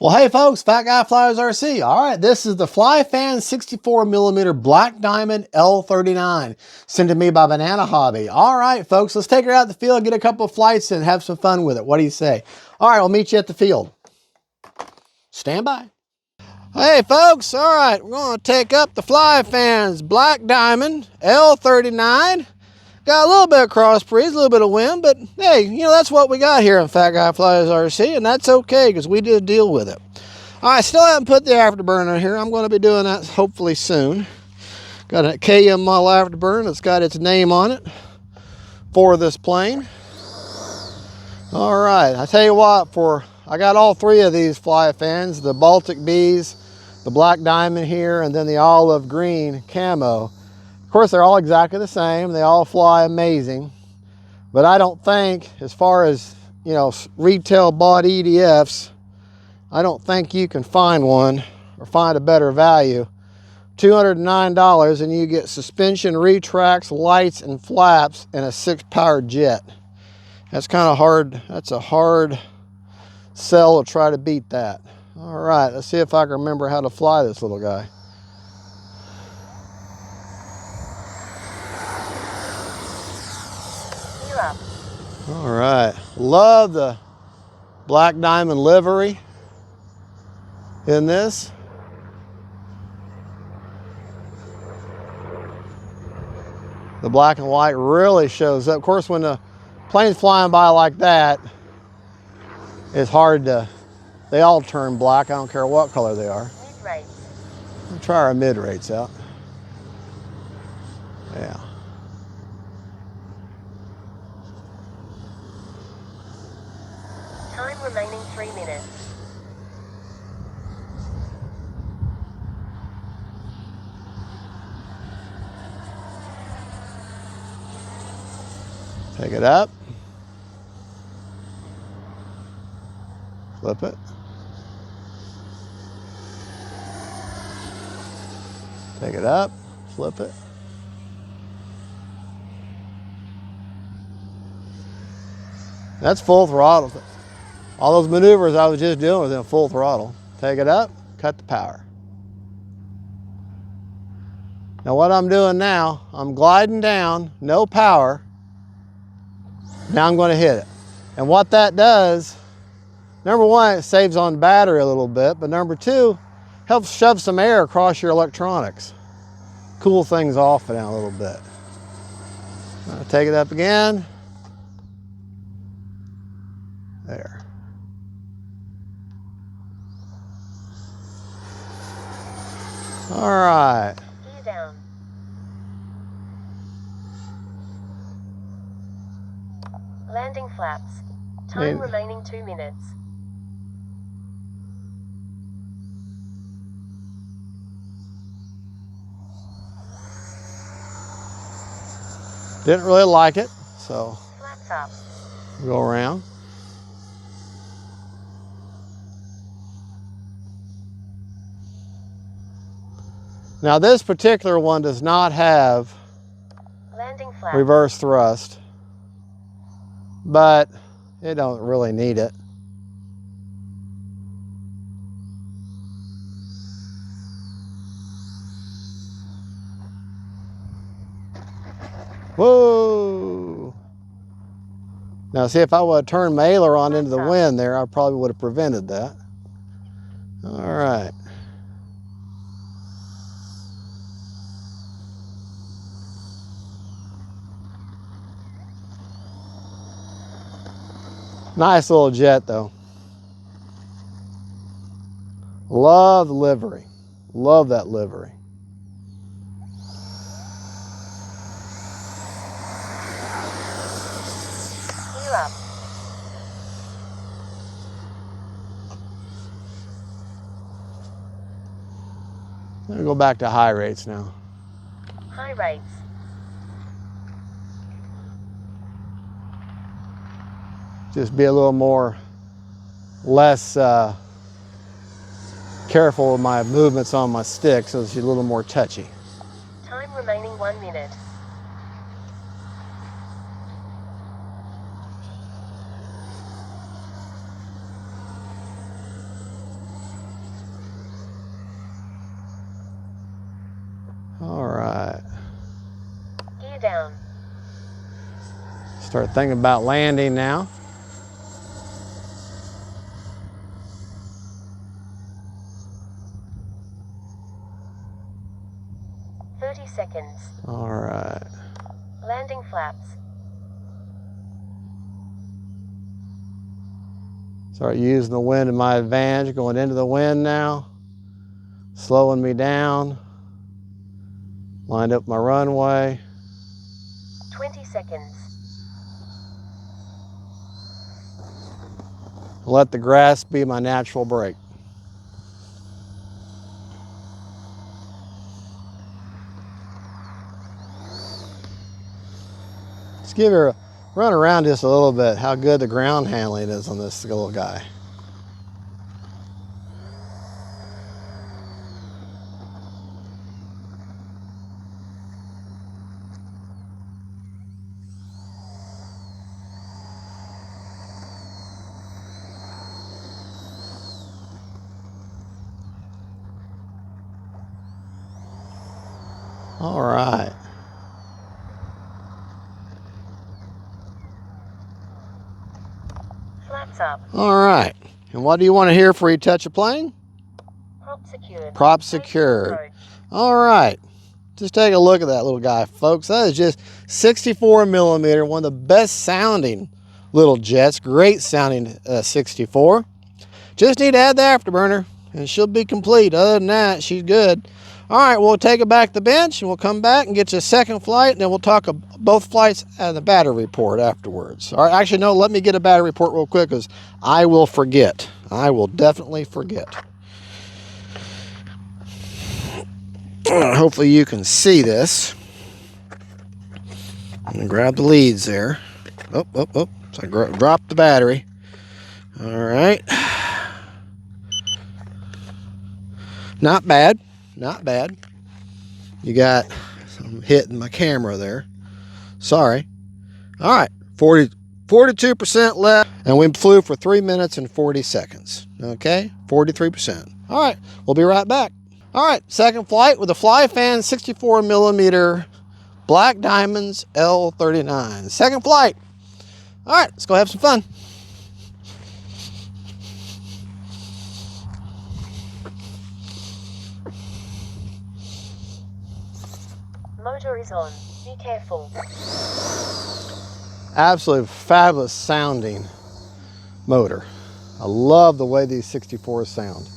Well, hey folks, Fat Guy Flies RC. All right, this is the FlyFans 64mm Black Diamond L-39, sent to me by Banana Hobby. All right, folks, let's take her out the field, get a couple of flights, and have some fun with it. What do you say? All right, I'll meet you at the field. Stand by. Hey folks, all right, we're going to take up the FlyFans Black Diamond L-39. Got a little bit of cross breeze, a little bit of wind, but hey, you know, that's what we got here in Fat Guy Flies RC, and that's okay because we did deal with it. All right, still haven't put the afterburner here. I'm going to be doing that hopefully soon. Got a KM model afterburner that's got its name on it for this plane. All right, I tell you what, I got all three of these FlyFans, the Baltic Bees, the Black Diamond here, and then the olive green camo. Of course, they're all exactly the same. They all fly amazing. But I don't think, as far as, you know, retail bought EDFs, I don't think you can find one or find a better value. $209 and you get suspension, retracts, lights, and flaps, and a 6-power jet. That's kind of hard. That's a hard sell to try to beat that. All right, let's see if I can remember how to fly this little guy. All right, love the Black Diamond livery in this. The black and white really shows up. Of course, when the plane's flying by like that, it's hard to, they all turn black. I don't care what color they are. Mid-rates. We'll try our mid-rates out. Yeah. Time remaining 3 minutes. Take it up. Flip it. Take it up, flip it. That's full throttle. All those maneuvers I was just doing was in full throttle. Take it up, cut the power. Now what I'm doing now, I'm gliding down, no power. Now I'm going to hit it. And what that does, number one, it saves on battery a little bit, but number two, helps shove some air across your electronics. Cool things off down a little bit. I'll take it up again. There. All right. Gear down. Landing flaps. Time remaining 2 minutes. Didn't really like it, so Flaps up. go around. Now this particular one does not have Landing flaps. reverse thrust, but it don't really need it. Whoa! Now see, if I would have turned my aileron into the wind there, I probably would have prevented that. All right. Nice little jet though. Love the livery. Love that livery. Gear up. I'm gonna go back to high rates now. High rates. Just be a little more, less careful with my movements on my stick, so it's a little more touchy. Time remaining 1 minute. Start thinking about landing now. Seconds. All right. Landing flaps. Start using the wind to my advantage, going into the wind now. Slowing me down. Lined up my runway. 20 seconds. Let the grass be my natural brake. Let's give her a run around just a little bit, how good the ground handling is on this little guy. All right. Flaps up. All right. And what do you want to hear before you touch a plane? Prop secured. Prop secured. All right. Just take a look at that little guy, folks. That is just 64 millimeter, one of the best sounding little jets. Great sounding 64. Just need to add the afterburner and she'll be complete. Other than that, she's good. All right, we'll take it back to the bench and we'll come back and get you a second flight, and then we'll talk both flights and the battery report afterwards. All right, actually, no, let me get a battery report real quick because I will forget. I will definitely forget. Hopefully you can see this. I'm gonna grab the leads there. Oh. So I dropped the battery. All right. Not bad. Not bad. You got some hitting my camera there. Sorry. All right. 42% left. And we flew for 3 minutes and 40 seconds. Okay. 43%. All right. We'll be right back. All right. Second flight with a FlyFans 64 millimeter Black Diamonds L-39. Second flight. All right. Let's go have some fun. Motor is on. Be careful. Absolutely fabulous sounding motor. I love the way these 64s sound.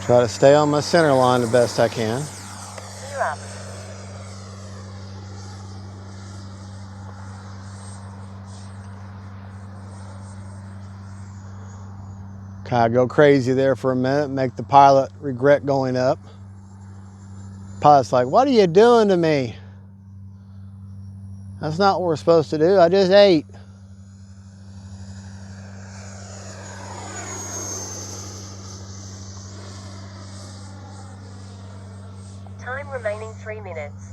Try to stay on my center line the best I can. Gear up. Kind of go crazy there for a minute, make the pilot regret going up. Pilot's like, what are you doing to me? That's not what we're supposed to do. I just ate. Time remaining 3 minutes.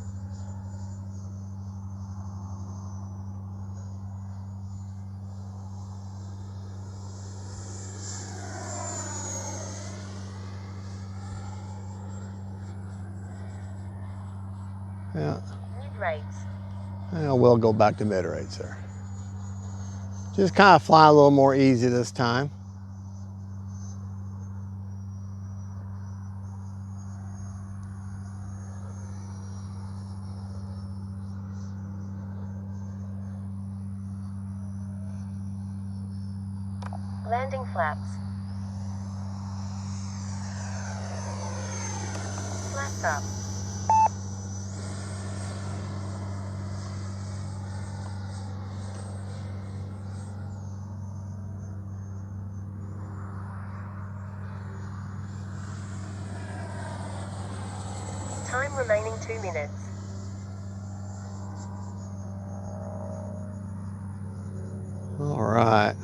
Yeah. Mid rates. And we'll go back to mid rates there. Just kind of fly a little more easy this time. Landing flaps. Flaps up. Time remaining 2 minutes. All right.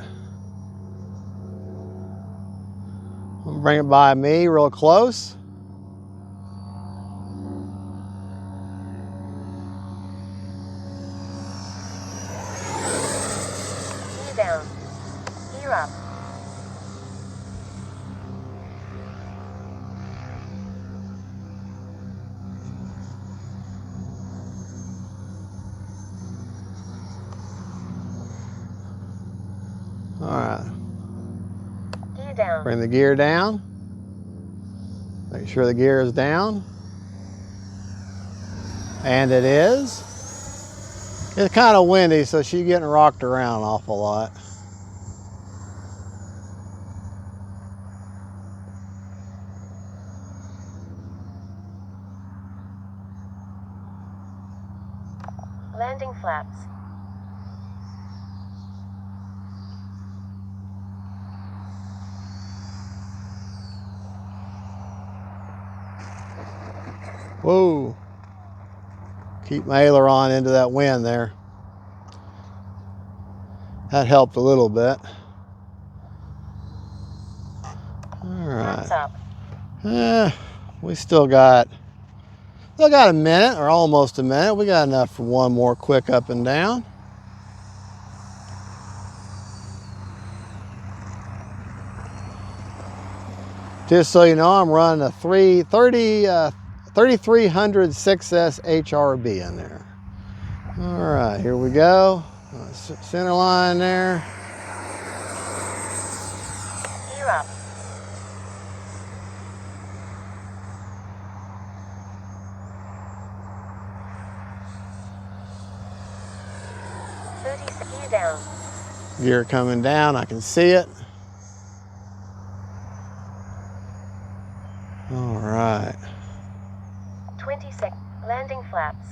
I'm gonna bring it by me real close. Gear down. Gear up. down. Bring the gear down. Make sure the gear is down. And it is. It's kind of windy, so she's getting rocked around an awful lot. Landing flaps. Whoa. Keep my aileron into that wind there. That helped a little bit. All Flaps right. up. We still got a minute, or almost a minute. We got enough for one more quick up and down. Just so you know, I'm running a 3300 6S HRB in there. All right, here we go. Center line there. Gear up. Gear down. Gear coming down, I can see it. All right. 20 seconds. Landing flaps.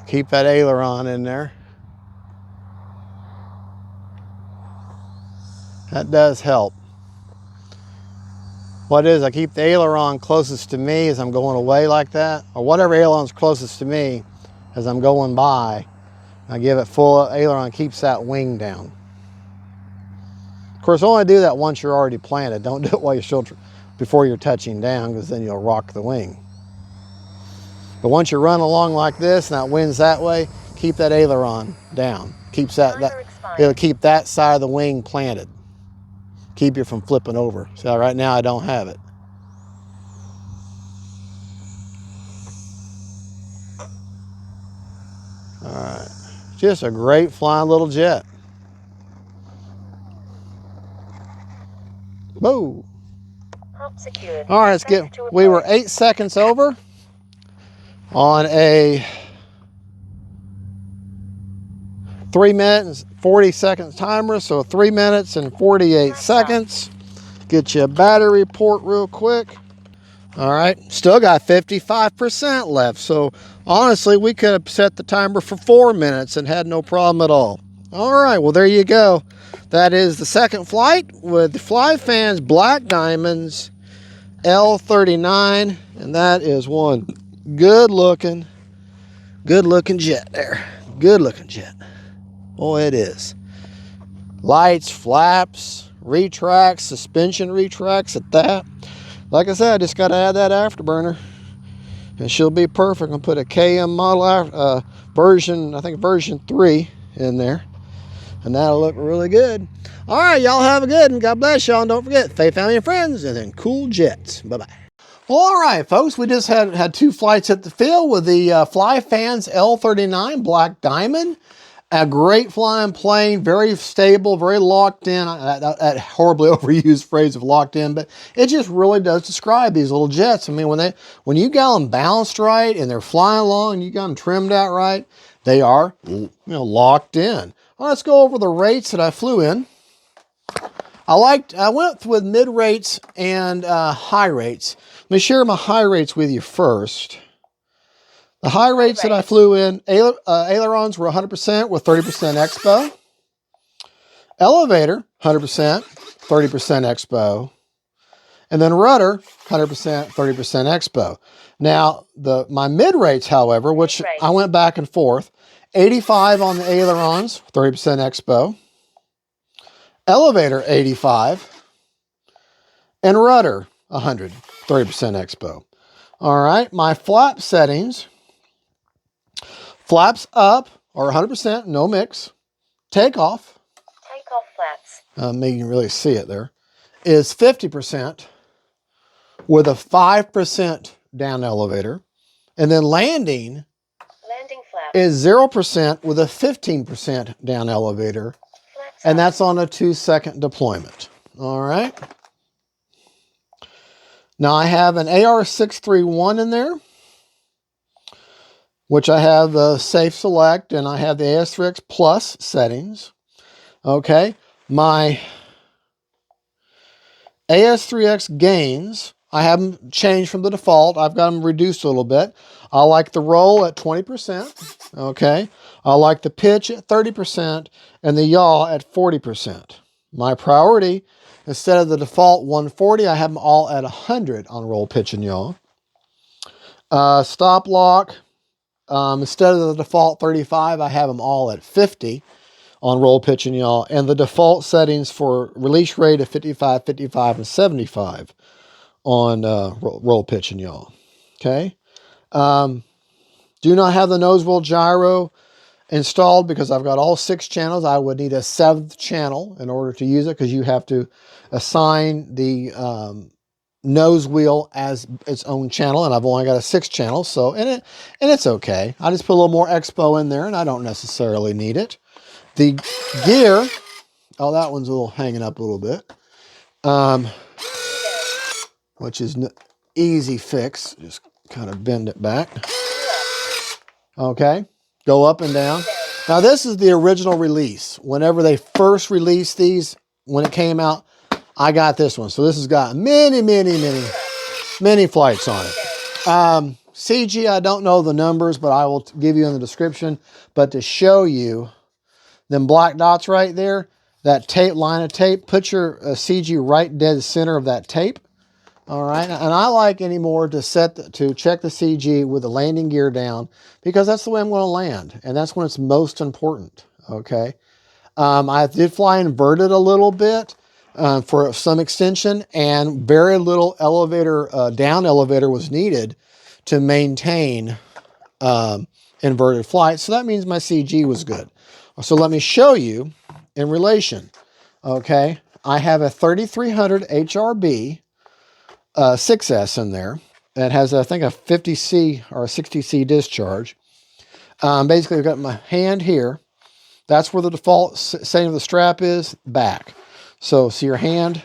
Keep that aileron in there. That does help. What it is, I keep the aileron closest to me as I'm going away like that, or whatever aileron's closest to me as I'm going by. I give it full aileron, keeps that wing down. Of course, only do that once you're already planted. Don't do it while you're still, before you're touching down, because then you'll rock the wing. But once you run along like this and that wind's that way, keep that aileron down. Keeps it'll keep that side of the wing planted. Keep you from flipping over. So right now I don't have it. All right, just a great flying little jet. Whoa. Hop secured. All right, we were 8 seconds over on a 3 minutes and 40 seconds timer, so 3 minutes and 48 seconds. Get you a battery report real quick. All right, still got 55% left, so honestly we could have set the timer for 4 minutes and had no problem at all. All right, well there you go. That is the second flight with the FlyFans Black Diamonds L-39, and that is one good looking jet there. Good looking jet. Boy, it is. Lights, flaps, retracts, suspension retracts at that. Like I said, I just got to add that afterburner, and she'll be perfect. I'll put a KM model version, I think version 3 in there, and that'll look really good. All right, y'all have a good one. God bless y'all, and don't forget, faith, family, and friends, and then cool jets. Bye-bye. Well, all right, folks, we just had 2 flights at the field with the FlyFans L-39 Black Diamond. A great flying plane, very stable, very locked in. That horribly overused phrase of locked in, but it just really does describe these little jets. I mean, when you got them balanced right and they're flying along and you got them trimmed out right, they are, locked in. Well, let's go over the rates that I flew in. I went with mid rates and high rates. Let me share my high rates with you first. The high rates that I flew in, ailerons were 100% with 30% expo. Elevator, 100%, 30% expo. And then rudder, 100%, 30% expo. Now, my mid rates, however, which I went back and forth, 85 on the ailerons, 30% expo. Elevator, 85. And rudder, 100, 30% expo. All right, my flap settings. Flaps up are 100%, no mix. Takeoff. Takeoff flaps. maybe you can really see it there, is 50% with a 5% down elevator. And then landing flaps. is 0% with a 15% down elevator. Flaps And up. that's on a 2-second deployment. All right. Now I have an AR631 in there, which I have Safe Select, and I have the AS3X Plus settings. Okay. My AS3X gains, I have them changed from the default. I've got them reduced a little bit. I like the roll at 20%. Okay. I like the pitch at 30% and the yaw at 40%. My priority, instead of the default 140, I have them all at 100 on roll, pitch, and yaw. Stop lock, instead of the default 35, I have them all at 50 on roll, pitch, and yaw. And the default settings for release rate of 55, 55, and 75 on roll, pitch, and yaw. Okay. Do not have the nose wheel gyro installed because I've got all 6 channels. I would need a 7th channel in order to use it because you have to assign the nose wheel as its own channel, and I've only got a 6 channel, so and it's okay. I just put a little more expo in there, and I don't necessarily need it. The gear, oh, that one's a little hanging up a little bit, which is an easy fix. Just kind of bend it back. Okay, go up and down. Now this is the original release. Whenever they first released these, when it came out, I got this one. So this has got many flights on it. CG, I don't know the numbers, but I will give you in the description. But to show you them black dots right there, that tape, line of tape, put your CG right dead center of that tape. All right, and I like anymore to check the CG with the landing gear down because that's the way I'm going to land, and that's when it's most important. Okay, I did fly inverted a little bit for some extension, and very little elevator down elevator was needed to maintain inverted flight. So that means my CG was good. So let me show you in relation. Okay, I have a 3300 HRB. 6S in there. It has, I think, a 50C or a 60C discharge. Basically, I've got my hand here. That's where the default setting of the strap is, back. So, see your hand,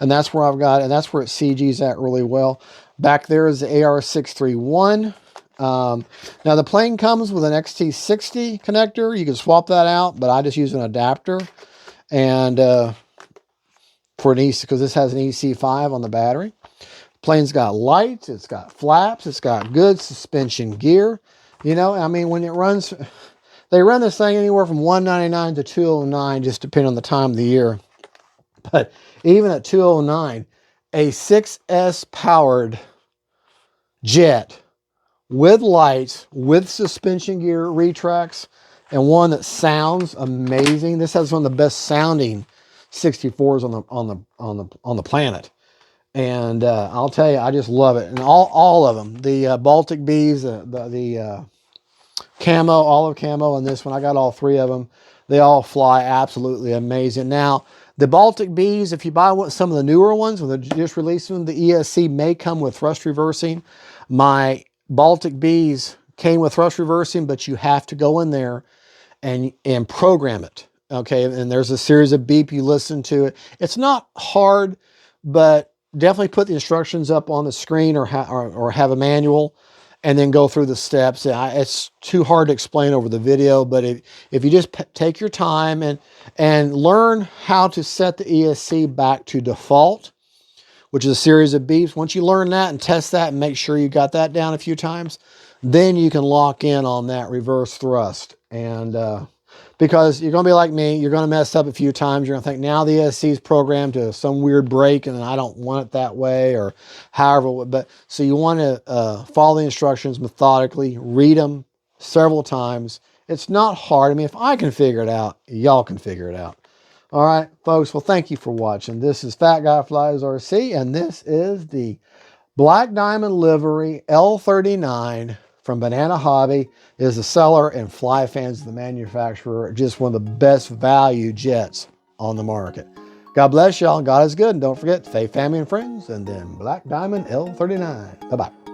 and that's where I've got it, and that's where it CG's at really well. Back there is the AR631. Now, the plane comes with an XT60 connector. You can swap that out, but I just use an adapter. And for an EC, because this has an EC5 on the battery. Plane's got lights, it's got flaps, it's got good suspension gear. You know, I mean, when it runs, they run this thing anywhere from $199 to $209, just depending on the time of the year. But even at $209, a 6S powered jet with lights, with suspension gear, retracts, and one that sounds amazing. This has one of the best sounding 64s on the planet, and I'll tell you, I just love it. And all of them, the Baltic Bees, the camo, olive camo, and this one, I got all 3 of them. They all fly absolutely amazing. Now the Baltic Bees, if you buy some of the newer ones when they just released them, the ESC may come with thrust reversing. My Baltic Bees came with thrust reversing, but you have to go in there and program it. Okay, and there's a series of beep, you listen to it. It's not hard, but definitely put the instructions up on the screen or have a manual and then go through the steps. It's too hard to explain over the video, but if you just take your time and learn how to set the ESC back to default, which is a series of beeps. Once you learn that and test that and make sure you got that down a few times, then you can lock in on that reverse thrust. And because you're going to be like me, you're going to mess up a few times. You're going to think, now the ESC is programmed to some weird break and I don't want it that way, or however. But so you want to follow the instructions methodically, read them several times. It's not hard. I mean, if I can figure it out, y'all can figure it out. All right, folks. Well, thank you for watching. This is Fat Guy Flies RC, and this is the Black Diamond livery L-39 from Banana Hobby. Is the seller, and FlyFans, the manufacturer. Just one of the best value jets on the market. God bless y'all. God is good. And don't forget, faith, family, and friends. And then Black Diamond L-39. Bye-bye.